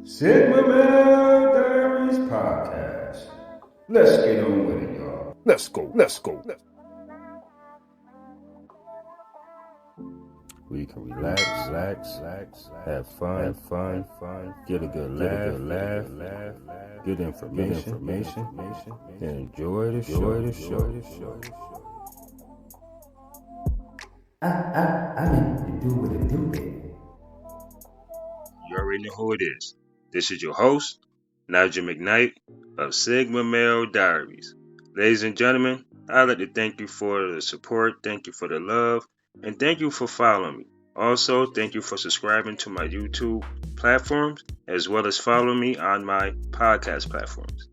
Sigma Male Diaries Podcast. Let's get on with it, y'all. Let's go. We can relax, have fun, get a good laugh, get information, and enjoy the show. I mean, to do what it do, baby. You already know who it is. This is your host, Nigel McKnight of Sigma Male Diaries. Ladies and gentlemen, I'd like to thank you for the support, thank you for the love, and thank you for following me. Also, thank you for subscribing to my YouTube platforms, as well as following me on my podcast platforms.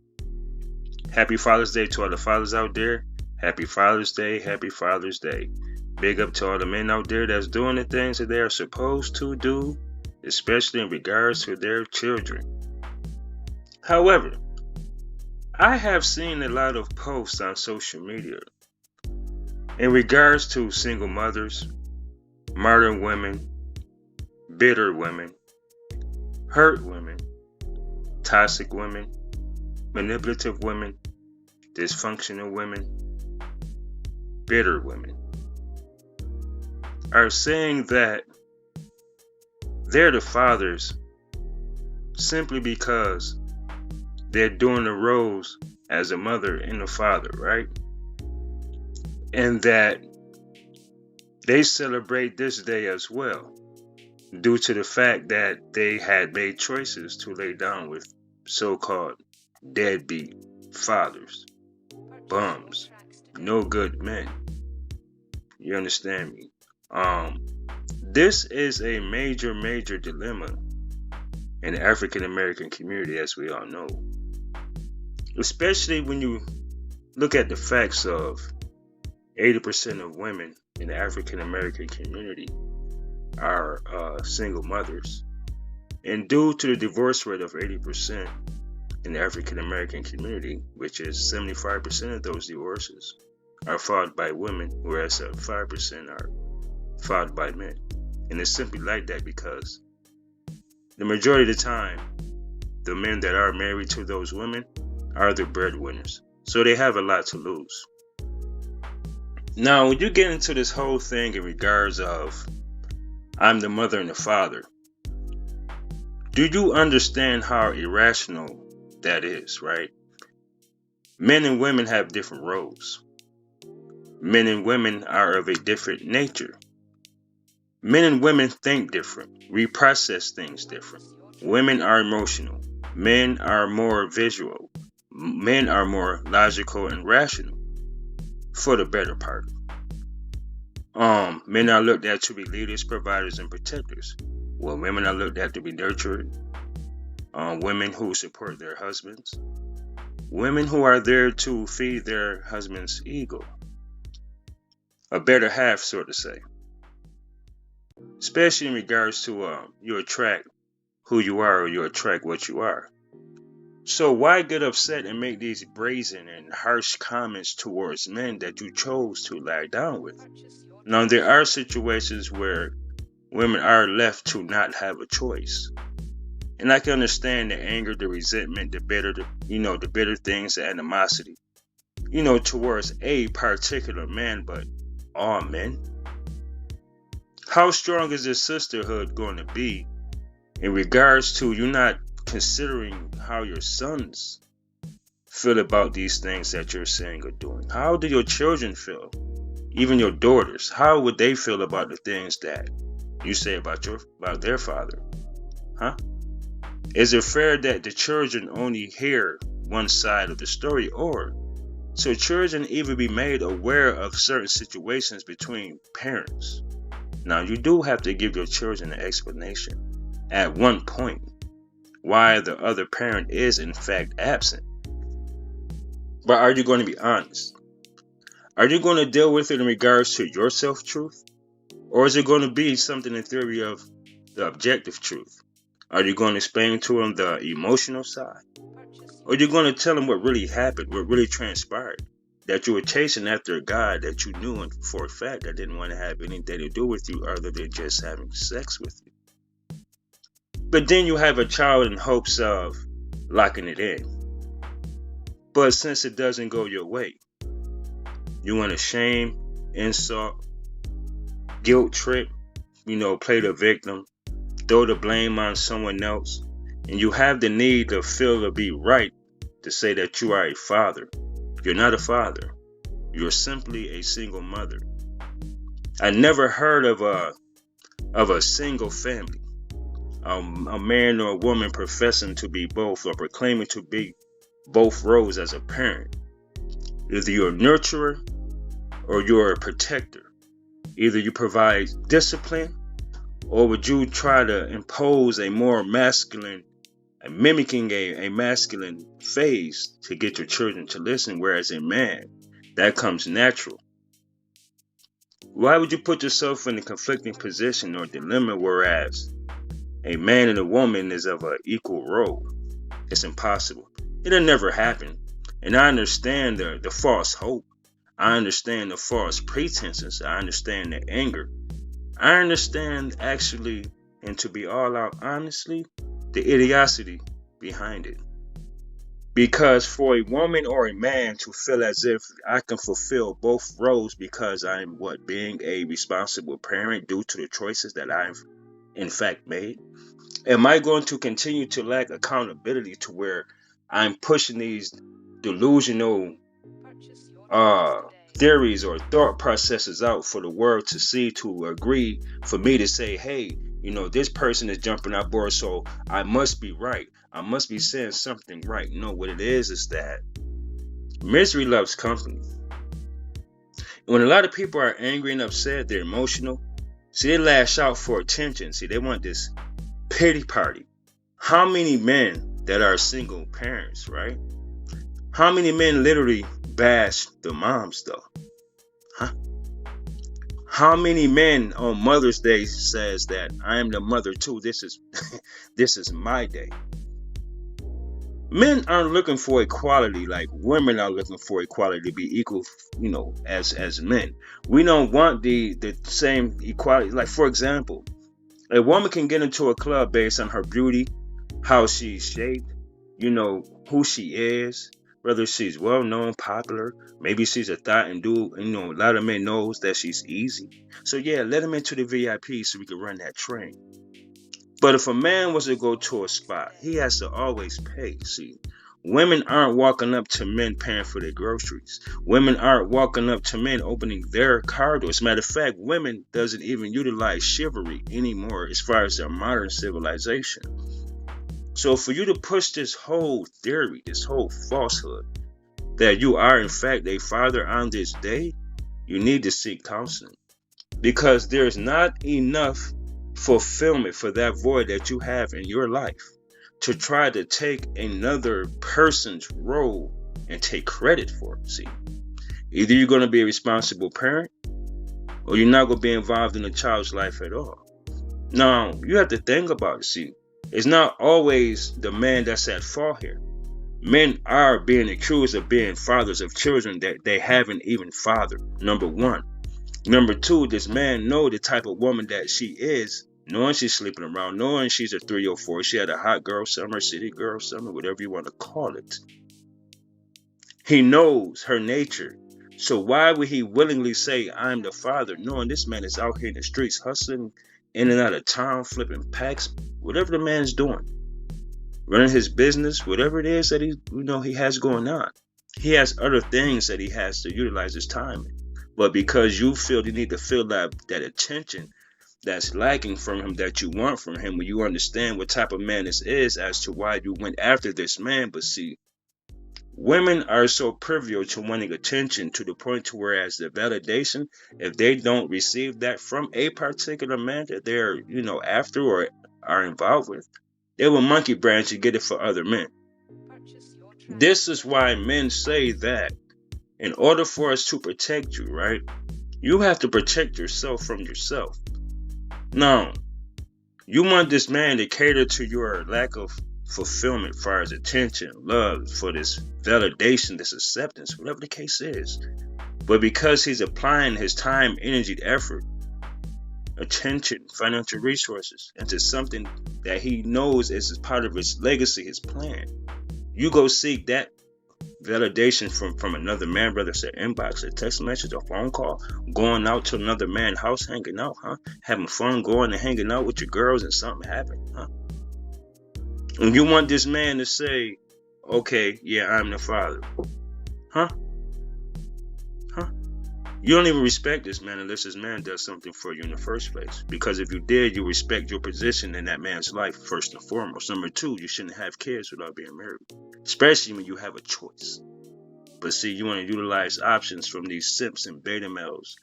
Happy Father's Day to all the fathers out there. Happy Father's Day, happy Father's Day. Big up to all the men out there that's doing the things that they are supposed to do, especially in regards to their children. However, I have seen a lot of posts on social media in regards to single mothers, modern women, bitter women, hurt women, toxic women, manipulative women, dysfunctional women, bitter women, are saying that they're the fathers simply because they're doing the roles as a mother and a father, right? And that they celebrate this day as well due to the fact that they had made choices to lay down with so-called deadbeat fathers, bums, no good men. You understand me? This is a major dilemma in the African American community, as we all know. Especially when you look at the facts of 80% of women in the African American community are single mothers. And due to the divorce rate of 80% in the African American community, which is 75% of those divorces are filed by women, whereas 5% are filed by men. And it's simply like that because the majority of the time, the men that are married to those women are the breadwinners. So they have a lot to lose. Now, when you get into this whole thing in regards of I'm the mother and the father, do you understand how irrational that is, right? Men and women have different roles. Men and women are of a different nature. Men and women think different. We process things different. Women are emotional. Men are more visual. Men are more logical and rational, for the better part. Men are looked at to be leaders, providers, and protectors, while women are looked at to be nurtured. Women who support their husbands. Women who are there to feed their husband's ego. A better half, so to say. Especially in regards to you attract who you are or you attract what you are. So why get upset and make these brazen and harsh comments towards men that you chose to lie down with? Now, there are situations where women are left to not have a choice. And I can understand the anger, the resentment, the bitter things, the animosity, towards a particular man, but all men. How strong is this sisterhood going to be in regards to you not considering how your sons feel about these things that you're saying or doing? How do your children feel? Even your daughters, how would they feel about the things that you say about their father? Huh? Is it fair that the children only hear one side of the story, or so children even be made aware of certain situations between parents? Now, you do have to give your children an explanation at one point why the other parent is in fact absent. But are you going to be honest? Are you going to deal with it in regards to your self-truth? Or is it going to be something in theory of the objective truth? Are you going to explain to them the emotional side? Or are you going to tell them what really happened, what really transpired? That you were chasing after a guy that you knew for a fact that didn't want to have anything to do with you other than just having sex with you. But then you have a child in hopes of locking it in. But since it doesn't go your way, you want to shame, insult, guilt trip, play the victim, throw the blame on someone else, and you have the need to feel to be right to say that you are a father. You're not a father. You're simply a single mother. I never heard of a single family, a man or a woman professing to be both or proclaiming to be both roles as a parent. Either you're a nurturer or you're a protector. Either you provide discipline, or would you try to impose a more masculine, mimicking a masculine phase to get your children to listen, whereas a man, that comes natural. Why would you put yourself in a conflicting position or dilemma, whereas a man and a woman is of an equal role? It's impossible. It'll never happen. And I understand the false hope. I understand the false pretenses. I understand the anger. I understand actually, and to be all out honestly, the idiocy behind it. Because for a woman or a man to feel as if I can fulfill both roles because I'm being a responsible parent due to the choices that I've in fact made, am I going to continue to lack accountability to where I'm pushing these delusional theories or thought processes out for the world to see, to agree, for me to say, hey, this person is jumping out board, so I must be right. I must be saying something right. No, what it is that misery loves company. When a lot of people are angry and upset, they're emotional. See, they lash out for attention. See, they want this pity party. How many men that are single parents, right? How many men literally bash the moms though? Huh? How many men on Mother's Day says that I am the mother too? This is my day. Men aren't looking for equality like women are looking for equality to be equal, as men. We don't want the same equality. Like, for example, a woman can get into a club based on her beauty, how she's shaped, who she is, whether she's well-known, popular, maybe she's a thought and do, a lot of men knows that she's easy. So yeah, let him into the VIP so we can run that train. But if a man was to go to a spot, he has to always pay. See, women aren't walking up to men paying for their groceries. Women aren't walking up to men opening their car doors. Matter of fact, women doesn't even utilize chivalry anymore as far as their modern civilization. So for you to push this whole theory, this whole falsehood, that you are in fact a father on this day, you need to seek counseling. Because there's not enough fulfillment for that void that you have in your life to try to take another person's role and take credit for it. See, either you're going to be a responsible parent or you're not going to be involved in a child's life at all. Now, you have to think about it. See, it's not always the man that's at fault here. Men are being accused of being fathers of children that they haven't even fathered, number one. Number two, this man know the type of woman that she is, knowing she's sleeping around, knowing she's a 304. She had a hot girl summer, city girl summer, whatever you want to call it. He knows her nature. So why would he willingly say, I'm the father, knowing this man is out here in the streets hustling, in and out of town, flipping packs, whatever the man is doing, running his business, whatever it is that he has going on. He has other things that he has to utilize his time in. But because you feel you need to feel that attention that's lacking from him, that you want from him, when you understand what type of man this is as to why you went after this man. But see, women are so privy to wanting attention to the point to whereas the validation, if they don't receive that from a particular man that they're, after or are involved with, they will monkey branch and get it for other men. This is why men say that in order for us to protect you, right, you have to protect yourself from yourself. Now, you want this man to cater to your lack of fulfillment as far as attention, love, for this validation, this acceptance, whatever the case is. But because he's applying his time, energy, effort attention, financial resources into something that he knows is part of his legacy, his plan. You go seek that validation from another man, whether it's an inbox, a text message, a phone call, going out to another man's house, hanging out, having fun, going and hanging out with your girls, and something happened, And you want this man to say, okay, yeah, I'm the father, huh? You don't even respect this man unless this man does something for you in the first place. Because if you did, you respect your position in that man's life first and foremost. Number two, you shouldn't have kids without being married, especially when you have a choice. But see, you want to utilize options from these simps and beta males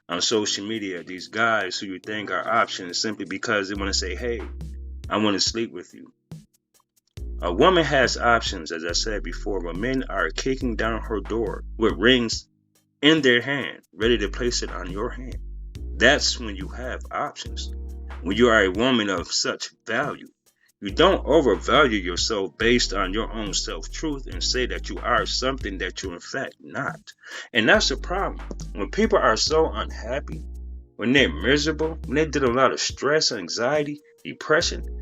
on social media, these guys who you think are options simply because they want to say, hey, I want to sleep with you. A woman has options, as I said before, but men are kicking down her door with rings in their hand, ready to place it on your hand. That's when you have options. When you are a woman of such value, you don't overvalue yourself based on your own self-truth and say that you are something that you're in fact not. And that's the problem. When people are so unhappy, when they're miserable, when they did a lot of stress, anxiety, depression,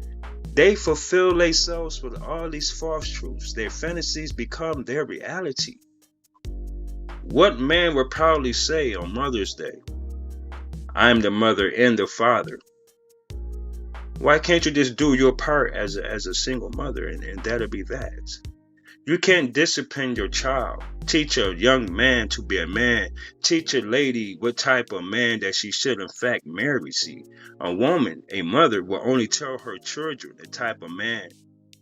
they fulfill themselves with all these false truths. Their fantasies become their reality. What man would proudly say on Mother's Day, I'm the mother and the father? Why can't you just do your part as a single mother and that'll be that? You can't discipline your child. Teach a young man to be a man. Teach a lady what type of man that she should in fact marry. See, a woman, a mother, will only tell her children the type of man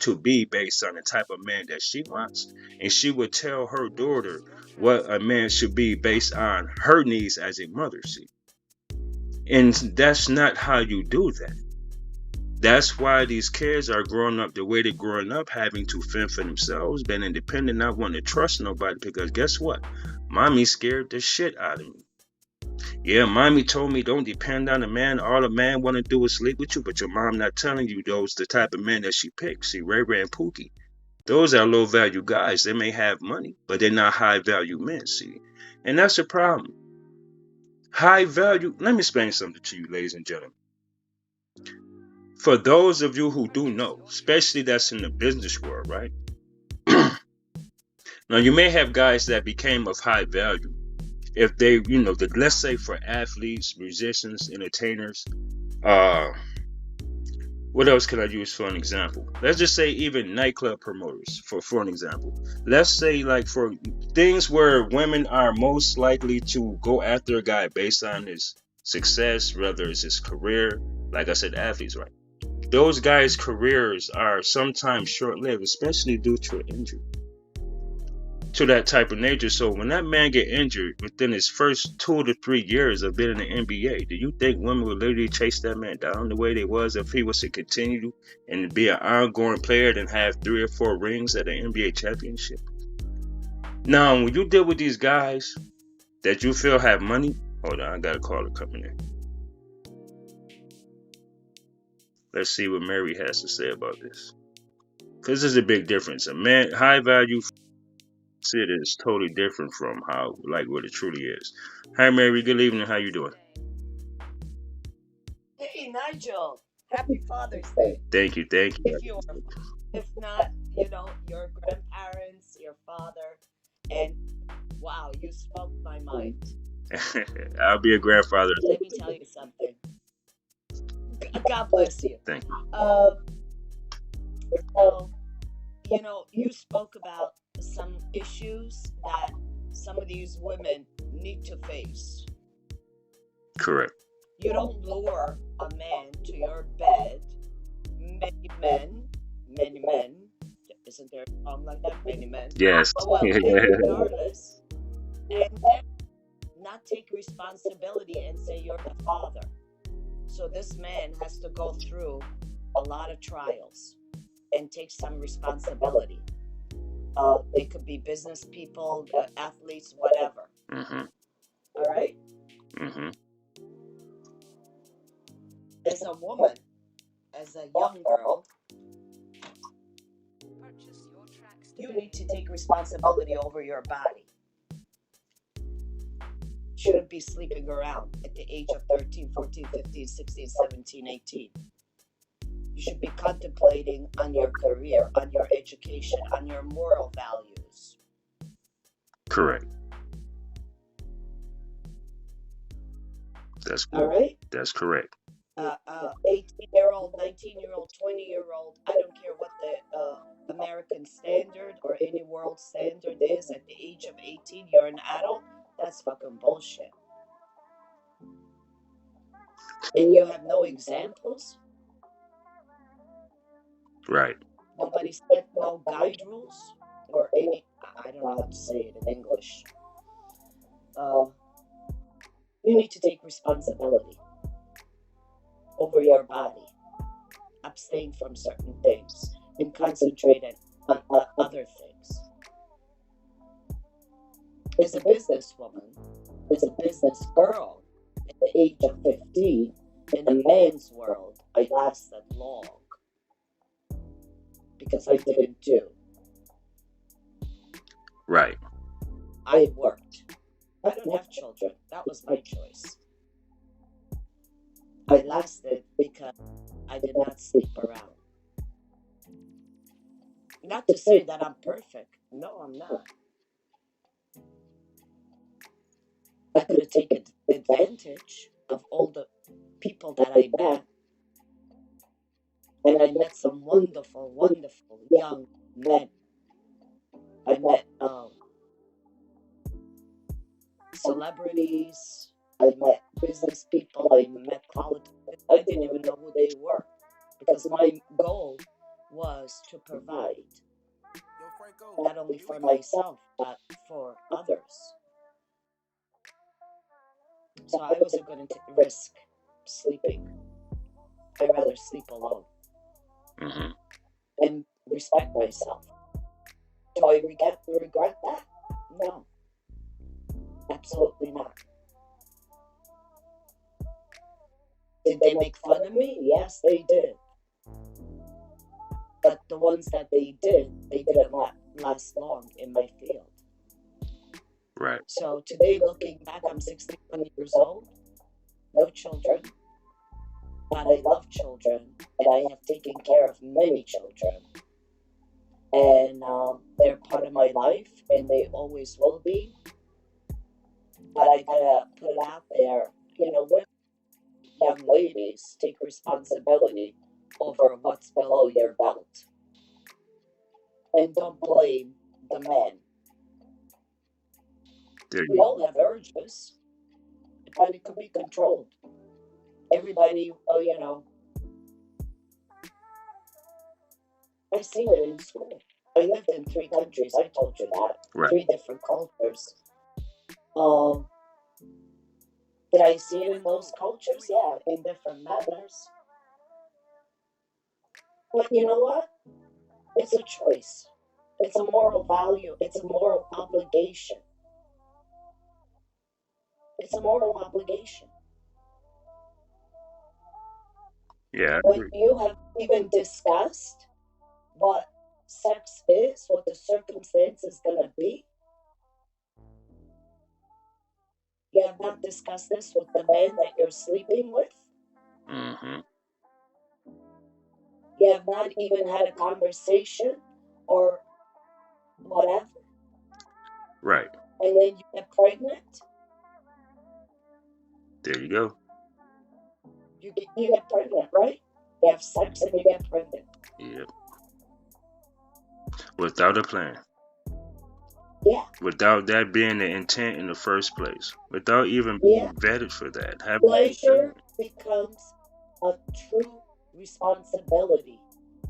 to be based on the type of man that she wants. And she would tell her daughter what a man should be based on her needs as a mother. See, and that's not how you do that. That's why these kids are growing up the way they're growing up, having to fend for themselves, being independent, not wanting to trust nobody. Because guess what? Mommy scared the shit out of me. Yeah, mommy told me don't depend on a man. All a man want to do is sleep with you, but your mom not telling you those the type of men that she picks. See, Ray Ray and Pookie, those are low value guys. They may have money, but they're not high value men. See, and that's the problem. High value. Let me explain something to you, ladies and gentlemen. For those of you who do know, especially that's in the business world, right? Now, you may have guys that became of high value. If they, let's say for athletes, musicians, entertainers, what else can I use for an example? Let's just say even nightclub promoters, for an example. Let's say like for things where women are most likely to go after a guy based on his success, whether it's his career, like I said, athletes, right? Those guys' careers are sometimes short-lived, especially due to an injury. To that type of nature. So when that man get injured within his first 2 to 3 years of being in the NBA, do you think women would literally chase that man down the way they was if he was to continue and be an ongoing player and have 3 or 4 rings at an NBA championship? Now, when you deal with these guys that you feel have money, hold on, I got a caller coming in. Let's see what Mary has to say about this. Because there's a big difference. A man, high value shit is totally different from how, like, what it truly is. Hi, Mary. Good evening. How you doing? Hey, Nigel. Happy Father's Day. Thank you. If not, your grandparents, your father, and wow, you spoke my mind. I'll be a grandfather. Let me tell you something. God bless you. Thank you. So, you spoke about some issues that some of these women need to face. Correct. You don't lure a man to your bed. Many men, isn't there a song like that? Many men. Yes. Well, regardless, and then not take responsibility and say you're the father. So this man has to go through a lot of trials and take some responsibility. They could be business people, athletes, whatever. Mm-hmm. All right? Mm-hmm. As a woman, as a young girl, you need to take responsibility over your body. shouldn't be sleeping around at the age of 13, 14, 15, 16, 17, 18. You should be contemplating on your career, on your education, on your moral values. Correct. That's All correct. right? That's correct. 18-year-old, 19-year-old, 20-year-old, I don't care what the American standard or any world standard is. At the age of 18, you're an adult. That's fucking bullshit. And you have no examples. Right. Nobody set no guide rules or any. I don't know how to say it in English. You need to take responsibility over your body. Abstain from certain things and concentrate on other things. As a businesswoman, as a business girl, at the age of 15, in a man's world, I lasted long because I didn't do. Right. I worked. I don't have children. That was my choice. I lasted because I did not sleep around. Not to say that I'm perfect. No, I'm not. I could have taken advantage of all the people that I met. And I met some wonderful, wonderful young men. I met celebrities. I met business people. I met politicians. I didn't even know who they were because my goal was to provide not only for myself but for others. So I wasn't going to risk sleeping. I'd rather sleep alone and respect myself. Do I regret that? No. Absolutely not. Did they make fun of me? Yes, they did. But the ones that they didn't last long in my field. Right. So today, looking back, I'm 61 years old, no children, but I love children, and I have taken care of many children. And they're part of my life, and they always will be. But I gotta put it out there, women, young ladies, take responsibility over what's below your belt. And don't blame the men. We all have urges, but it could be controlled. Everybody, I seen it in school. I lived in 3 countries. I told you that. Right. 3 different cultures. Did I see it in those cultures? Yeah, in different manners. But you know what? It's a choice. It's a moral value. It's a moral obligation. It's a moral obligation. Yeah. When you have even discussed what sex is, what the circumstance is going to be, you have not discussed this with the man that you're sleeping with. You have not even had a conversation or whatever. Right. And then you get pregnant. There you go. You get pregnant, right? You have sex and you get pregnant. Yep. Without a plan. Yeah. Without that being the intent in the first place. Without even being vetted for that. Pleasure becomes a true responsibility,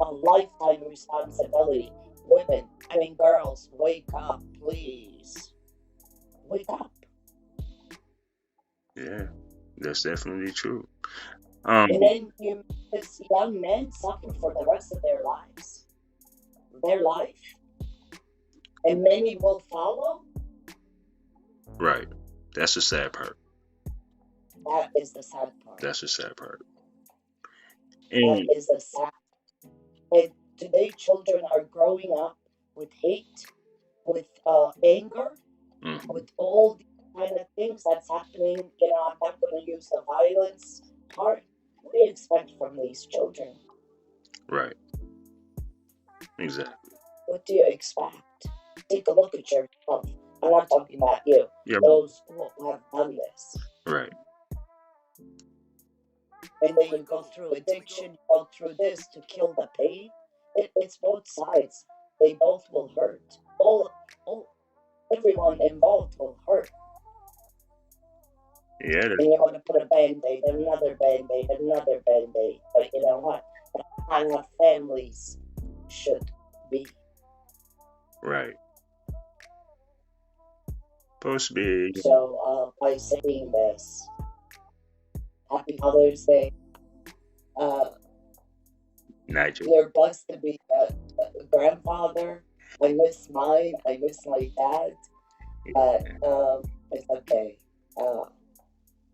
a lifetime responsibility. Women, girls, wake up, please. Wake up. Yeah, that's definitely true. And then this young men suffer for the rest of their lives. Their life. And many will follow. Right. That's the sad part. That is the sad part. That's the sad part. That is the sad. And today children are growing up with hate, with anger, with all these kind of things that's happening, I'm not going to use the violence part. What do you expect from these children? Right. Exactly. What do you expect? Take a look at yourself. I'm not talking about you. Yeah. Those who have done this. Right. And then you go through addiction, you go through this to kill the pain. It's both sides. They both will hurt. Everyone involved will hurt. Yeah. And you want to put a band-aid, another band-aid, another band-aid. But you know what? That's not how families should be. Right. Supposed to be. So by saying this, Happy Mother's Day. Nigel. You're blessed to be a grandfather. I miss mine. I miss my dad. But it's okay.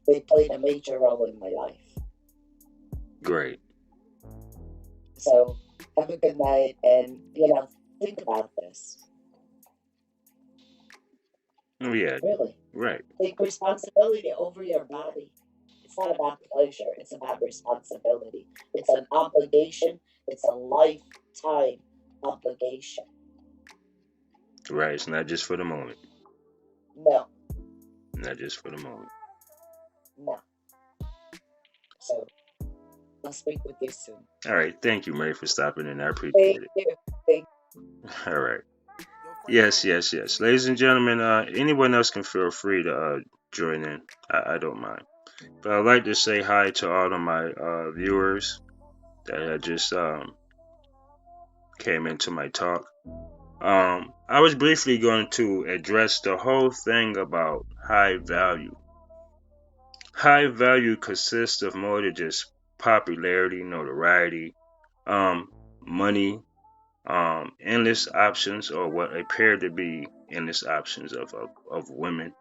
They played a major role in my life. Great. So have a good night, and think about this. Oh yeah. Really. Right. Take responsibility over your body. It's not about pleasure. It's about responsibility. It's an obligation. It's a lifetime obligation. Right. It's not just for the moment. No. Not just for the moment. No. So I'll speak with you soon. All right. Thank you, Mary, for stopping in. I appreciate it. Thank you. All right. Yes. Ladies and gentlemen, anyone else can feel free to join in. I don't mind. But I'd like to say hi to all of my viewers that just came into my talk. I was briefly going to address the whole thing about high value. High value consists of more than just popularity, notoriety, money, endless options, or what appear to be endless options of women.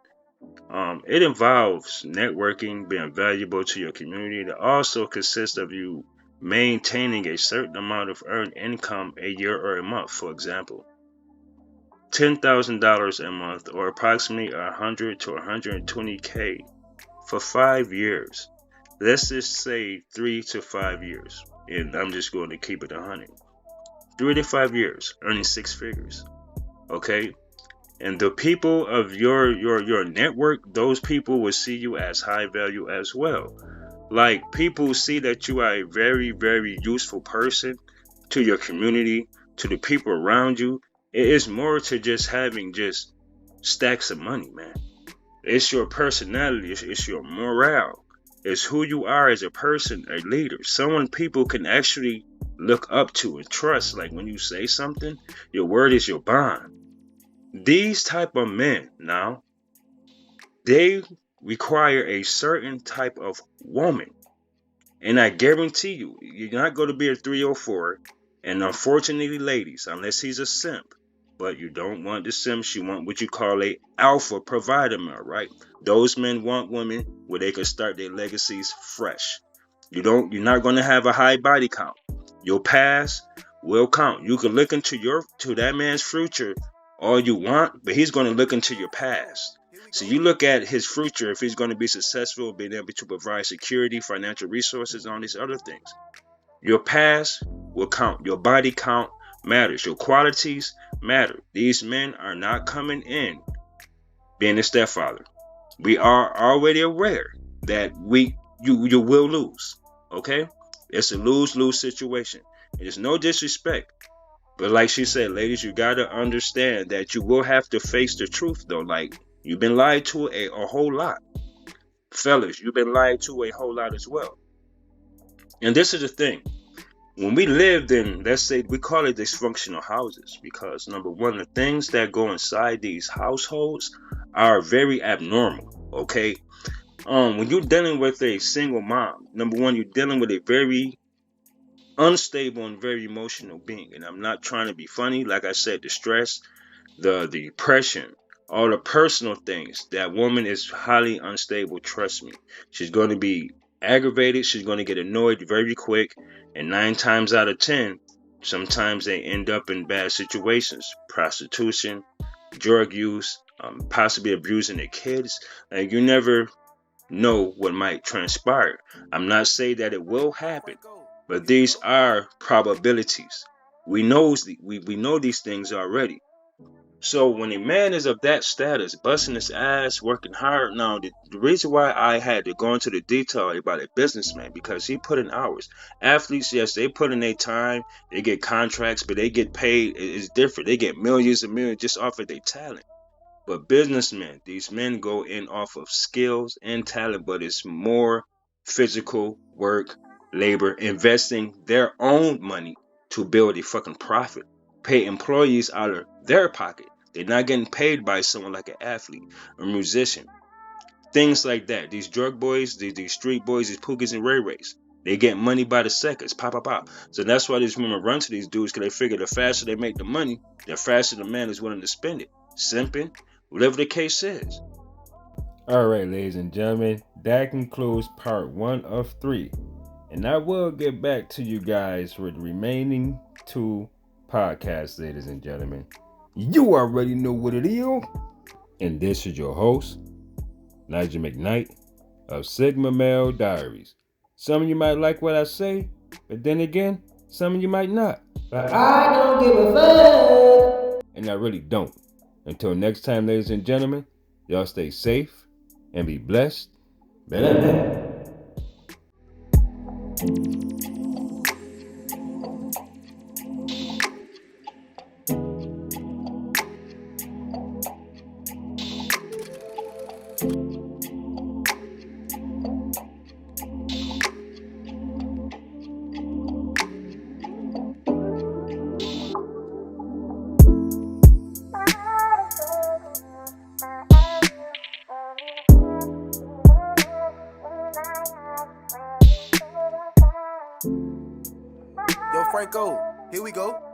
It involves networking, being valuable to your community. It also consists of you maintaining a certain amount of earned income a year or a month. For example, $10,000 a month, or approximately 100 to 120K for 5 years. Let's just say 3 to 5 years, and I'm just going to keep it 100. 3 to 5 years, earning 6 figures. Okay, and the people of your network, those people will see you as high value as well. Like, people see that you are a very, very useful person to your community, to the people around you. It is more to just having just stacks of money, man. It's your personality, it's your morale, it's who you are as a person, a leader, someone people can actually look up to and trust. Like, when you say something, your word is your bond. These type of men, now, they require a certain type of woman. And I guarantee you, you're not going to be a 304. And unfortunately, ladies, unless he's a simp, but you don't want the simps, you want what you call a alpha provider man, right? Those men want women where they can start their legacies fresh. You're not going to have a high body count. Your past will count. You can look into that man's future all you want, but he's going to look into your past. So you look at his future, if he's going to be successful, being able to provide security, financial resources, all these other things. Your past will count. Your body count matters. Your qualities matter. These men are not coming in being a stepfather. We are already aware that you will lose. Okay? It's a lose-lose situation. It is no disrespect. But like she said, ladies, you got to understand that you will have to face the truth, though. Like, you've been lied to a whole lot. Fellas, you've been lied to a whole lot as well. And this is the thing. When we lived in, let's say, we call it dysfunctional houses, because number one, the things that go inside these households are very abnormal. Okay? When you're dealing with a single mom, number one, you're dealing with a very unstable and very emotional being. And I'm not trying to be funny. Like I said, the stress, the depression, all the personal things. That woman is highly unstable. Trust me. She's going to be aggravated. She's going to get annoyed very quick. And 9 times out of 10, sometimes they end up in bad situations. Prostitution, drug use, possibly abusing their kids. Like, you never know what might transpire. I'm not saying that it will happen, but these are probabilities. We know these things already. So when a man is of that status, busting his ass, working hard, now the reason why I had to go into the detail about a businessman, because he put in hours. Athletes, yes, they put in their time, they get contracts, but they get paid. It's different. They get millions and millions just off of their talent. But businessmen, these men go in off of skills and talent, but it's more physical work, labor, investing their own money to build a fucking profit. Pay employees out of their pocket. They're not getting paid by someone like an athlete, a musician, things like that. These drug boys, these street boys, these Pookies and Ray Rays, they get money by the seconds, pop, pop, pop. So that's why these women run to these dudes, because they figure the faster they make the money, the faster the man is willing to spend it. Simping, whatever the case is. All right, ladies and gentlemen, that concludes part 1 of 3. And I will get back to you guys for the remaining 2 podcasts, ladies and gentlemen. You already know what it is. And this is your host, Nigel McKnight of Sigma Male Diaries. Some of you might like what I say, but then again, some of you might not. But I don't give a fuck. And I really don't. Until next time, ladies and gentlemen, y'all stay safe and be blessed. Bye. Yo, Franco, here we go.